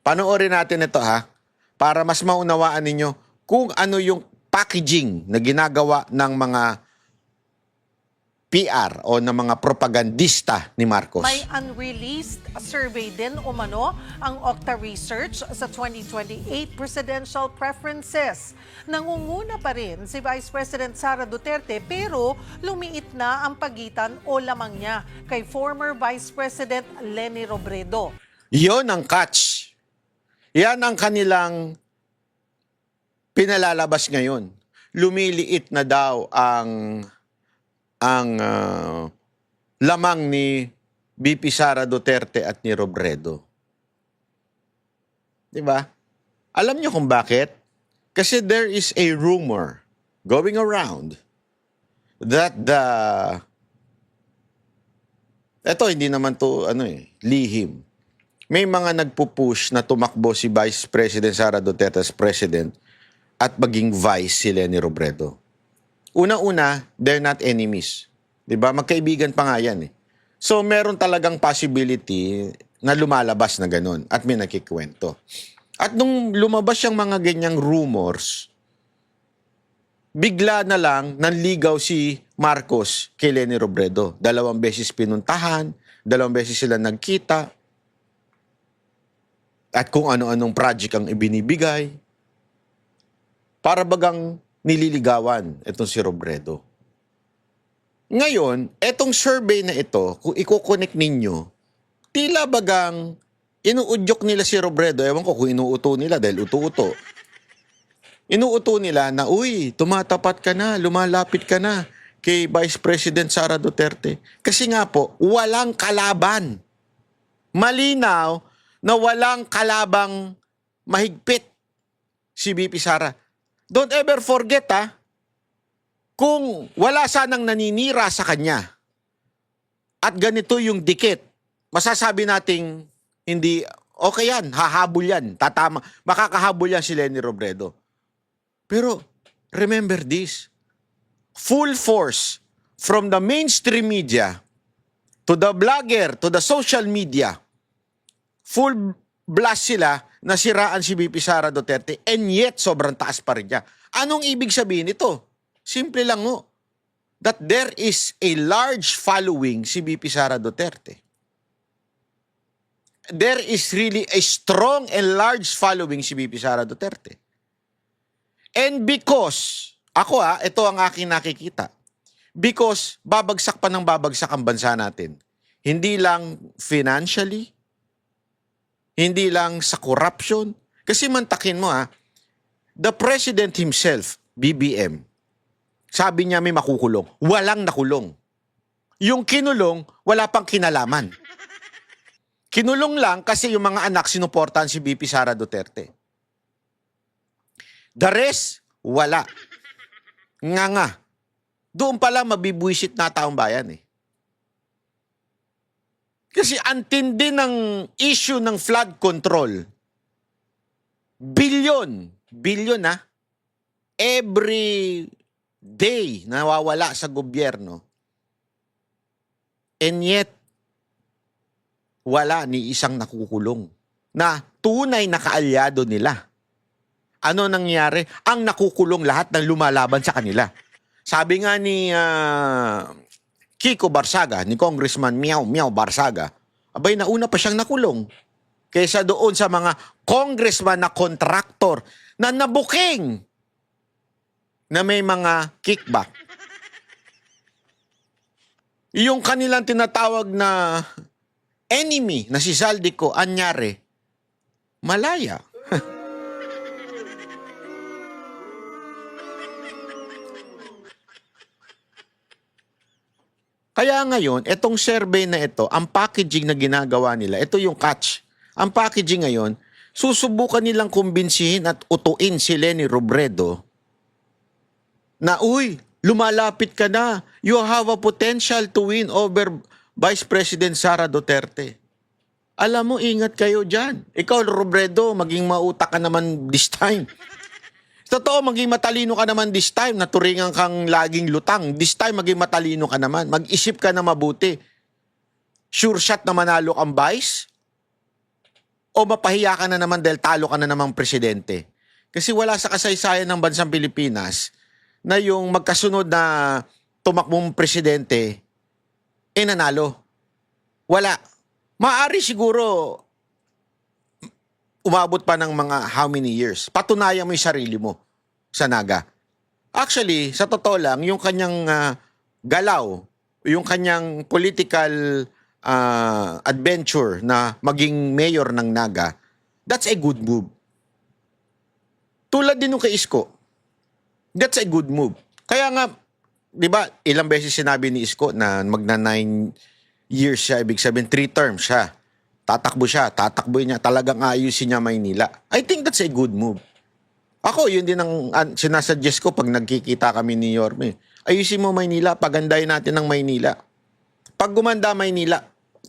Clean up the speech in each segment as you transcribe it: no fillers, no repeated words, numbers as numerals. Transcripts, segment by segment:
Panoorin natin ito ha, para mas maunawaan ninyo kung ano yung packaging na ginagawa ng mga PR o ng mga propagandista ni Marcos. May unreleased survey din umano ang Okta Research sa 2028 presidential preferences. Nangunguna pa rin si Vice President Sara Duterte pero lumiit na ang pagitan o lamang niya kay former Vice President Leni Robredo. Yon ang catch. Yan ang kanilang pinalalabas ngayon. Lumiliit na daw ang lamang ni VP Sara Duterte at ni Robredo. Diba? Alam niyo kung bakit? Kasi there is a rumor going around that eto hindi naman to lihim. May mga nagpupush na tumakbo si Vice President Sara Duterte as President at maging Vice si Leni Robredo. Una-una, they're not enemies. Diba? Magkaibigan pa nga yan eh. So, meron talagang possibility na lumalabas na ganun at may nakikwento. At nung lumabas yung mga ganyang rumors, bigla na lang nanligaw si Marcos kay Leni Robredo. 2 beses pinuntahan, 2 beses sila nagkita, at kung ano-anong project ang ibinibigay, para bagang nililigawan itong si Robredo. Ngayon, etong survey na ito, kung i-connect ninyo, tila bagang inuudyok nila si Robredo. Ewan ko kung inuuto nila dahil uto-uto. Inuuto nila na, uy, tumatapat ka na, lumalapit ka na kay Vice President Sara Duterte. Kasi nga po, walang kalaban. Malinaw na walang kalabang mahigpit si VP Sara. Don't ever forget kung wala sanang naninira sa kanya at ganito yung dikit, masasabi nating hindi, okay yan, hahabol yan, tatama, makakahabol yan si Leni Robredo. Pero remember this, full force from the mainstream media to the blogger, to the social media, full blast sila na siraan si VP Sara Duterte and yet sobrang taas pa rin niya. Anong ibig sabihin ito? Simple lang ho. That there is a large following si VP Sara Duterte. There is really a strong and large following si VP Sara Duterte. And because, ito ang aking nakikita. Because babagsak pa ng babagsak ang bansa natin. Hindi lang financially, hindi lang sa corruption. Kasi mantakin mo the president himself, BBM, sabi niya may makukulong. Walang nakulong. Yung kinulong, wala pang kinalaman. Kinulong lang kasi yung mga anak sinuportahan si VP Sara Duterte. The rest, wala. Nga. Doon pala mabibwisit na taong bayan eh. Kasi ang tindi ng issue ng flood control. Billion every day nawawala sa gobyerno. And yet, wala ni isang nakukulong na tunay na kaalyado nila. Ano nangyari? Ang nakukulong lahat ng lumalaban sa kanila. Sabi nga ni Kiko Barsaga, ni Congressman Miao Barsaga, abay nauna pa siyang nakulong kaysa doon sa mga congressman na kontraktor na nabuking na may mga kickback. Yung kanilang tinatawag na enemy na si Zaldico, anyari, malaya. Kaya ngayon, itong survey na ito, ang packaging na ginagawa nila, ito yung catch. Ang packaging ngayon, susubukan nilang kumbinsihin at utuin si Leni Robredo na, uy, lumalapit ka na. You have a potential to win over Vice President Sara Duterte. Alam mo, ingat kayo dyan. Ikaw, Robredo, maging mautak ka naman this time. Totoo, maging matalino ka naman this time. Naturingan kang laging lutang. This time, maging matalino ka naman. Mag-isip ka na mabuti. Sure shot na manalo kang vice? o mapahiya ka na naman dahil talo ka na namang presidente. Kasi wala sa kasaysayan ng bansang Pilipinas na yung magkasunod na tumakbong presidente, nanalo. Wala. Maaari siguro umabot pa ng mga how many years. Patunayan mo yung sarili mo sa Naga. Actually, sa totoo lang, yung kanyang galaw, yung kanyang political adventure na maging mayor ng Naga, that's a good move. Tulad din nung kay Isko, that's a good move. Kaya nga, di ba, ilang beses sinabi ni Isko na magna 9 years siya, ibig sabihin 3 terms siya. Tatakbo siya, tatakboy niya, talagang ayusin niya Maynila. I think that's a good move. Ako, yun din ang sinasuggest ko pag nagkikita kami ni Yorme. Ayusin mo Maynila, pagandahin natin ang Maynila. Pag gumanda Maynila,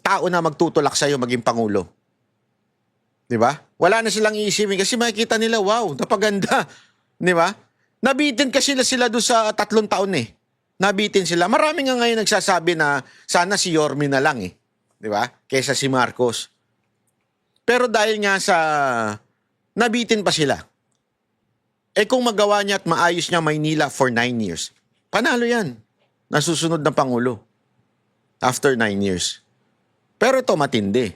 tao na magtutulak sa'yo maging Pangulo. Di ba? Wala na silang iisipin kasi makikita nila, wow, napaganda. Di ba? Nabitin kasi sila doon sa 3 taon eh. Nabitin sila. Marami nga ngayon nagsasabi na sana si Yorme na lang eh. Di ba? Kesa si Marcos. Pero dahil nga sa nabitin pa sila. Eh kung magawa niya at maayos niya Maynila for 9 years, panalo yan. Nasusunod na Pangulo. After 9 years. Pero ito matindi.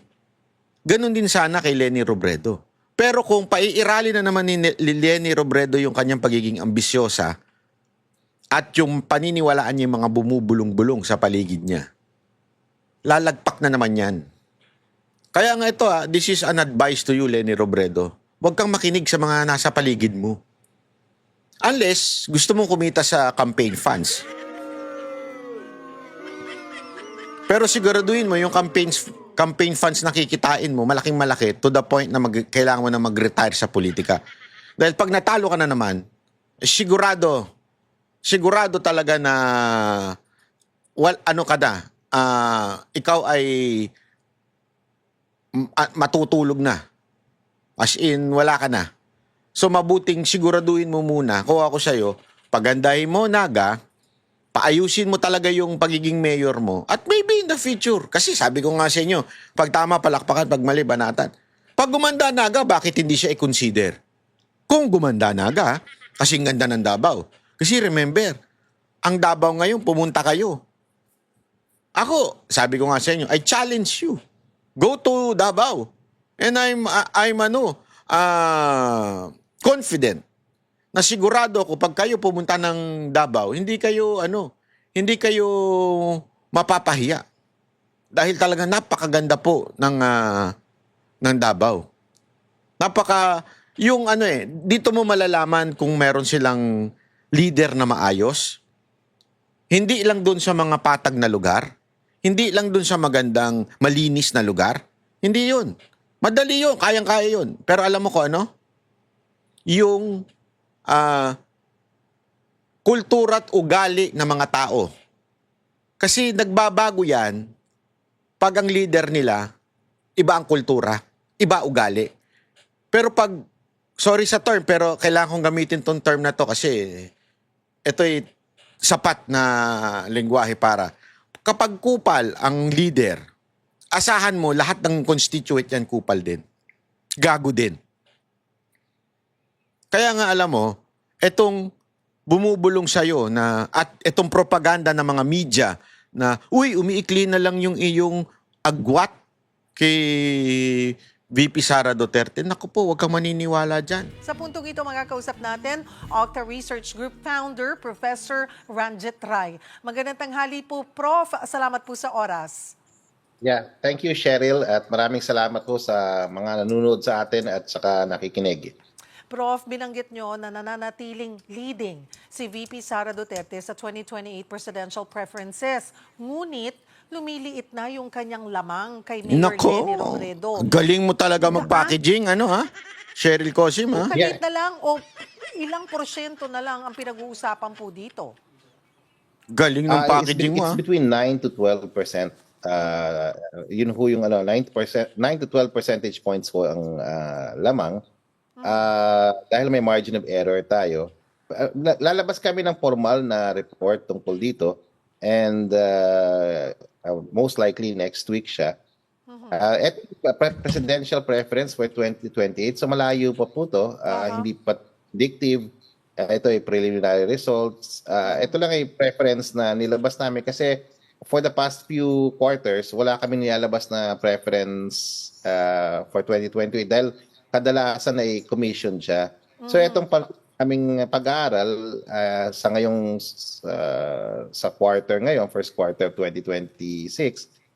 Ganon din sana kay Leni Robredo. Pero kung paiirali na naman ni Leni Robredo yung kanyang pagiging ambisyosa at yung paniniwalaan niya yung mga bumubulong-bulong sa paligid niya, lalagpak na naman yan. Kaya nga ito, this is an advice to you, Leni Robredo. Huwag kang makinig sa mga nasa paligid mo. Unless gusto mong kumita sa campaign funds. Pero siguraduhin mo yung campaign funds na kikitain mo, malaking-malaki to the point na kailangan mo na mag-retire sa politika. Dahil pag natalo ka na naman, sigurado talaga na ikaw ay matutulog na. As in, wala ka na. So mabuting siguraduhin mo muna, kung ako sa'yo, pagandahin mo Naga, paayusin mo talaga yung pagiging mayor mo, at maybe in the future, kasi sabi ko nga sa inyo, pag tama palakpakan, pag mali banatan. Pag gumanda Naga, bakit hindi siya i-consider? Kung gumanda Naga, kasing ganda ng Davao. Kasi remember, ang Davao ngayon, pumunta kayo. Ako, sabi ko nga sa inyo, I challenge you. Go to Davao. And I'm confident na sigurado ako pag kayo pumunta ng Davao, hindi kayo mapapahiya. Dahil talaga napakaganda po ng Davao. Dito mo malalaman kung meron silang leader na maayos. Hindi lang doon sa mga patag na lugar. Hindi lang doon sa magandang, malinis na lugar. Hindi yun. Madali yun. Kayang-kaya yun. Pero alam mo ko ano? Yung kultura at ugali ng mga tao. Kasi nagbabago yan pag ang leader nila, iba ang kultura, iba ugali. Pero pag, sorry sa term, pero kailangan kong gamitin tong term na to kasi ito'y sapat na lengguwahe para kapag kupal ang leader, asahan mo lahat ng constituent yan kupal din. Gago din. Kaya nga alam mo, etong bumubulong sa'yo at etong propaganda ng mga media na, uy, umiikli na lang yung iyong agwat kay VP Sara Duterte. Naku po, huwag kang maniniwala dyan. Sa puntong ito, makakausap natin, Octa Research Group Founder, Professor Ranjit Rai. Magandang tanghali po, Prof. Salamat po sa oras. Yeah, thank you Cheryl at maraming salamat po sa mga nanonood sa atin at saka nakikinig. Prof, binanggit nyo na nananatiling leading si VP Sara Duterte sa 2028 presidential preferences. Ngunit, lumiliit na yung kanyang lamang kay Mayor Leni Robredo. Galing mo talaga mag-packaging, Cheryl Cosim, ha? Kalit na lang o ilang porsyento na lang ang pinag-uusapan po dito? Galing ng packaging mo, ha? It's between 9 to 12%. Yun ho yung 9 to 12 percentage points ho ang lamang. Dahil may margin of error tayo, lalabas kami ng formal na report tungkol dito and most likely next week siya. Ito, presidential preference for 2028. So malayo pa po to. Hindi pa predictive. Ito ay preliminary results. Ito lang ay preference na nilabas namin kasi for the past few quarters, wala kami nilalabas na preference for 2028 dahil kadalasan ay commission siya. So itong aming pag-aaral sa ngayong sa quarter ngayon, first quarter of 2026,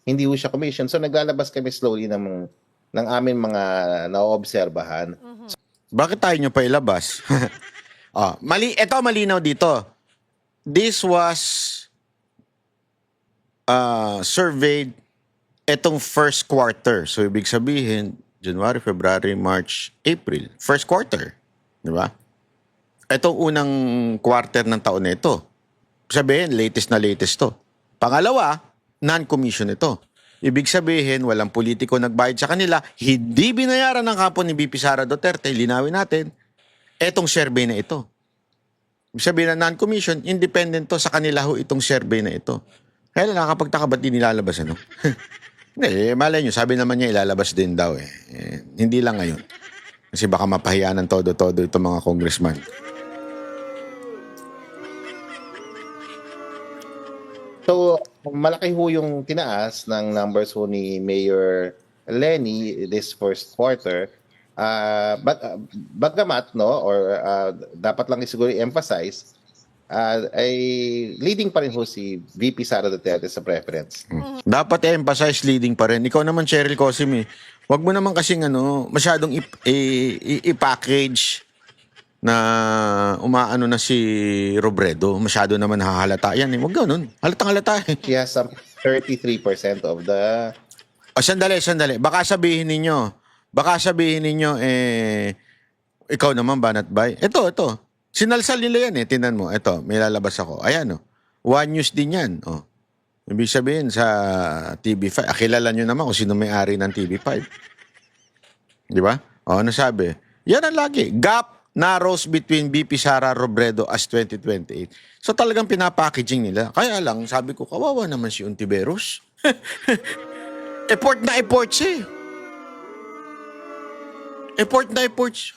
hindi ho siya commission. So naglalabas kami slowly ng aming mga naoobserbahan. Bakit tayo nyo pa ilabas? Ito malinaw dito. This was surveyed etong first quarter. So ibig sabihin, January, February, March, April. First quarter. Di ba? Itong unang quarter ng taon na ito. Sabihin, latest na latest to. Pangalawa, non-commission ito. Ibig sabihin, walang politiko nagbayad sa kanila, hindi binayaran ng kapon ni VP Sara Duterte, linawin natin, etong survey na ito. Ibig sabihin na non-commission, independent to sa kanila ho itong survey na ito. Kaya lang nakapagtaka ba't di nilalabas ano? Hindi, malay nyo, sabi naman niya ilalabas din daw hindi lang ngayon. Kasi baka mapahiya ng todo-todo itong mga congressman. So, malaki ho yung tinaas ng numbers ho ni Mayor Lenny this first quarter. Bagamat, no, or dapat lang siguro i-emphasize, ay leading pa rin ho si VP Sara Duterte sa preference. Dapat i-emphasize leading pa rin. Ikaw naman, Cheryl Cosim, wag mo naman kasing masyadong i-package na umaano na si Robredo. Masyado naman hahalata yan. Wag ganun. Halatang halata eh. She has some 33% of the... Sandali. Baka sabihin ninyo, ikaw naman, Banat Bay. Ito. Sinalsal nila yan Tingnan mo. Ito, may lalabas ako. Ayan One News din yan. Ibig sabihin sa TV5. Kilala nyo naman kung sino may-ari ng TV5. Di ba? Ano sabi? Yan ang lagi. Gap narrows between VP Sara Robredo as 2028. So talagang pinapackaging nila. Kaya lang, sabi ko, kawawa naman si Ontiveros. Effort na effort siya. Effort na effort siya.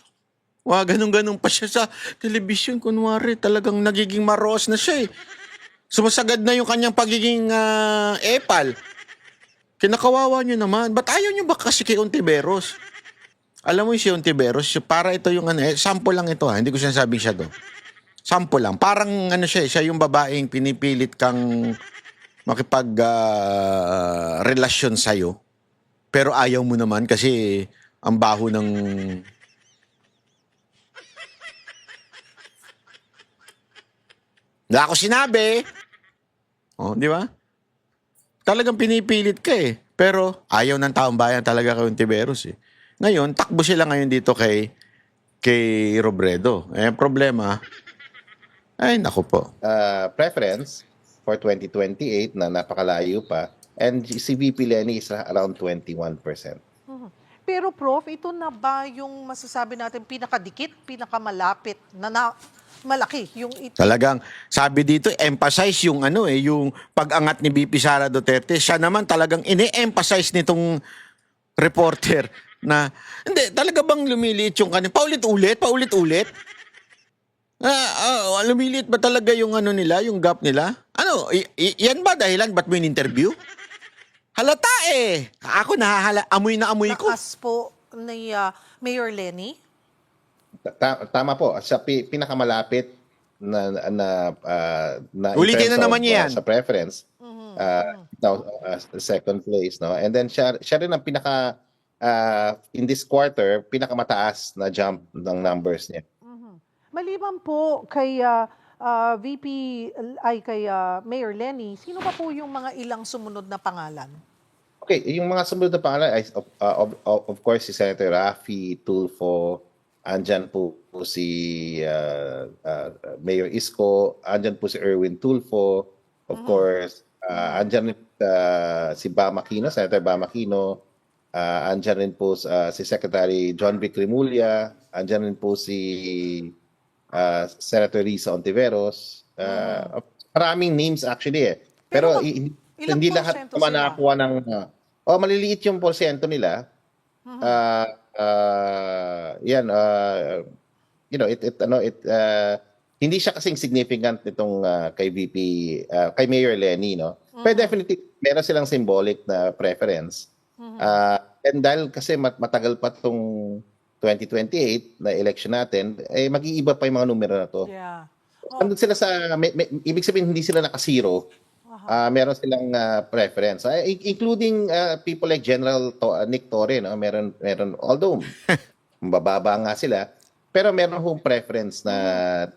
Ganun-ganun pa siya sa television. Kunwari, talagang nagiging maros na siya Sumasagad na yung kanyang pagiging epal. Kinakawawa nyo naman. Ba't ayaw nyo ba kasi kay Ontiveros? Alam mo yung si Ontiveros, para ito yung sample lang ito Hindi ko sinasabing siya to. Sample lang. Parang siya yung babaeng pinipilit kang makipag relasyon sa'yo. Pero ayaw mo naman kasi ang baho ng... Wala ako sinabi. Di ba? Talagang pinipilit ka Pero ayaw ng taong bayan talaga kay Ontiveros Ngayon, takbo sila ngayon dito kay Robredo. Problema, naku po. Preference for 2028 na napakalayo pa. And si VP Lenny is around 21%. Pero Prof, ito na ba yung masasabi natin pinakadikit, pinakamalapit na malaki yung ito? Talagang sabi dito, emphasize yung yung pag-angat ni VP Sara Duterte. Siya naman talagang ine-emphasize nitong reporter na hindi talaga bang lumiliit yung kanin paulit-ulit. Lumiliit ba talaga yung nila, yung gap nila? Yan ba dahilan ba't mo in-interview? Halata Ako amoy na amoy ko. Lakas po ni Mayor Lenny? Tama po. Sa pinakamalapit na Ulitin na naman yan. Sa preference. Now, second place. No? And then siya rin ang pinaka in this quarter, pinakamataas na jump ng numbers niya. Maliban po kay kay Mayor Lenny, sino pa po yung mga ilang sumunod na pangalan? Okay, yung mga sumunod na pangalan ay of course si Senator Raffy Tulfo, andyan po si Mayor Isko, andyan po si Erwin Tulfo, of course, andyan si Bam Aquino, Senator Bam Aquino, andyan rin po si Secretary John Vic Remulla, andyan rin po si Senator Risa Ontiveros. Maraming names actually Pero hindi lahat naman nakakuha maliliit yung porsyento nila. Yan, hindi siya kasing significant nitong kay VP, kay Mayor Lenny, no? Pero definitely, meron silang symbolic na preference. And dahil kasi matagal pa itong 2028 na election natin, mag-iiba pa yung mga numero na to. Yeah. Andun sila sa, ibig sabihin hindi sila naka-zero. Meron silang preference. Including people like General Nick Torre, no? Meron, although mababa nga sila, pero meron hong preference na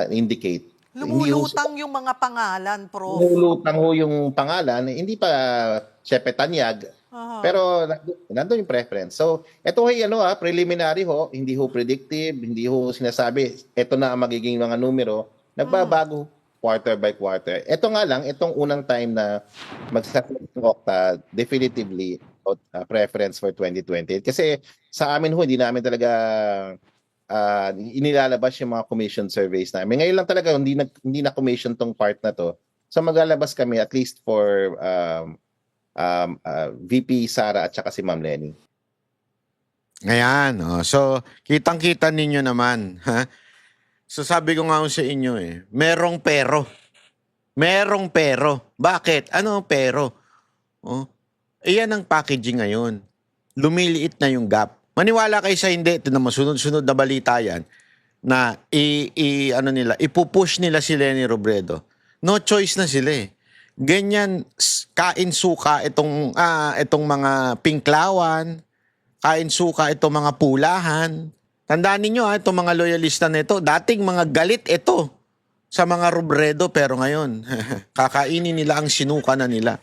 indicate. Lumulutang yung mga pangalan, Prof. Lumulutang ho yung pangalan, hindi pa Tanyag, pero nandun yung preference. So, ito ay preliminary ho, hindi ho predictive, hindi ho sinasabi, ito na ang magiging mga numero, nagbabago quarter by quarter. Ito nga lang, itong unang time na magsasabi ng Okta, definitively preference for 2028. Kasi sa amin ho, hindi namin talaga inilalabas yung mga commission surveys namin. Ngayon lang talaga, hindi na commission tong part na to. So maglalabas kami at least for VP Sara at saka si Ma'am Lenny. Ayan. So, kitang-kita ninyo naman. Ha? So, sabi ko nga sa inyo merong pero. Merong pero. Bakit? Ano ang pero? Iyan ang packaging ngayon. Lumiliit na yung gap. Maniwala kayo sa hindi, ito naman, sunod-sunod na balita yan, na ipupush nila si Leni Robredo. No choice na sila Ganyan, kain suka itong mga pinklawan, kain suka itong mga pulahan. Tandaan ninyo itong mga loyalista nito, dating mga galit ito sa mga Robredo, pero ngayon, kakainin nila ang sinuka na nila.